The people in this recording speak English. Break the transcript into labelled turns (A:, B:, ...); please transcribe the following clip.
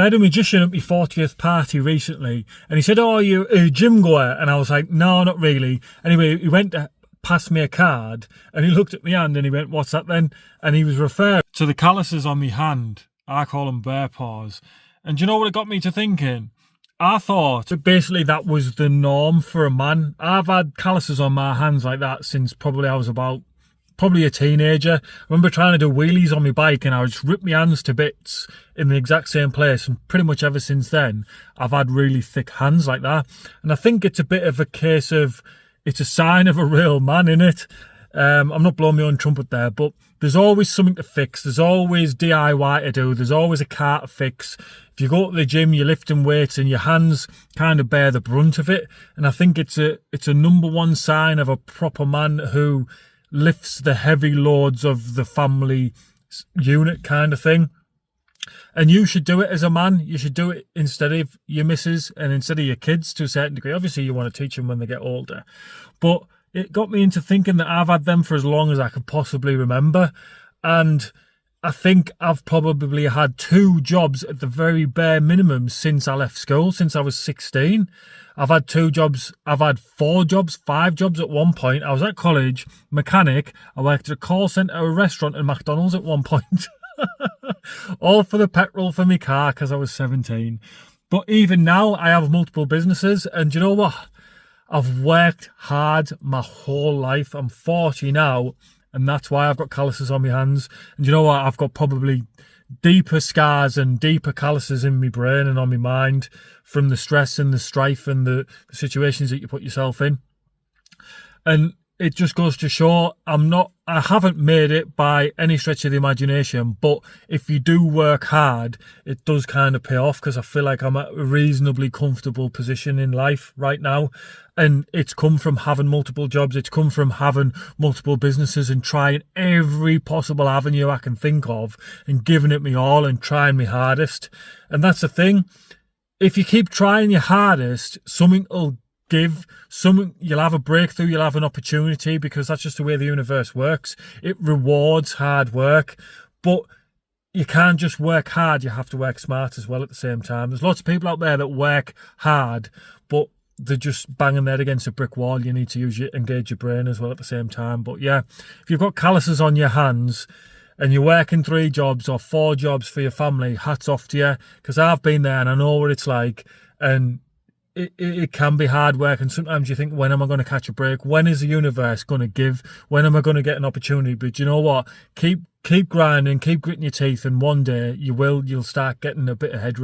A: I had a magician at my 40th party recently, and he said, "Oh, are you a gym goer?" And I was like, "No, not really." Anyway, he went to pass me a card, and he looked at my hand, and he went, "What's that then?" And he was referring to the calluses on my hand. I call them bear paws. And do you know what it got me to thinking? I thought that basically that was the norm for a man. I've had calluses on my hands like that since probably I was probably a teenager. I remember trying to do wheelies on my bike and I would just rip my hands to bits in the exact same place, and pretty much ever since then I've had really thick hands like that. And I think it's a bit of a case of, it's a sign of a real man, innit? I'm not blowing my own trumpet there, but there's always something to fix. There's always DIY to do. There's always a car to fix. If you go to the gym, you're lifting weights and your hands kind of bear the brunt of it. And I think it's a number one sign of a proper man who lifts the heavy loads of the family unit kind of thing. And you should do it as a man. You should do it instead of your missus and instead of your kids to a certain degree. Obviously, you want to teach them when they get older. But it got me into thinking that I've had them for as long as I could possibly remember. And I think I've probably had 2 jobs at the very bare minimum since I left school, since I was 16. I've had 2 jobs. I've had 4 jobs, 5 jobs at one point. I was at college, mechanic. I worked at a call centre, a restaurant and McDonald's at one point. All for the petrol for my car because I was 17. But even now, I have multiple businesses. And you know what? I've worked hard my whole life. I'm 40 now, and that's why I've got calluses on my hands. And you know what? I've got probably deeper scars and deeper calluses in my brain and on my mind from the stress and the strife and the situations that you put yourself in. And it just goes to show I haven't made it by any stretch of the imagination, but if you do work hard, it does kind of pay off, because I feel like I'm at a reasonably comfortable position in life right now. And it's come from having multiple jobs. It's come from having multiple businesses and trying every possible avenue I can think of and giving it me all and trying my hardest. And that's the thing. If you keep trying your hardest, something will give, you'll have a breakthrough, you'll have an opportunity, because that's just the way the universe works. It rewards hard work, but you can't just work hard, you have to work smart as well at the same time. There's lots of people out there that work hard, but they're just banging their head against a brick wall. You need to engage your brain as well at the same time. But yeah, if you've got calluses on your hands and you're working 3 jobs or 4 jobs for your family, hats off to you, because I've been there and I know what it's like. And it can be hard work, and sometimes you think, when am I going to catch a break? When is the universe going to give? When am I going to get an opportunity? But you know what? Keep grinding, keep gritting your teeth, and one day you'll start getting a bit of headroom.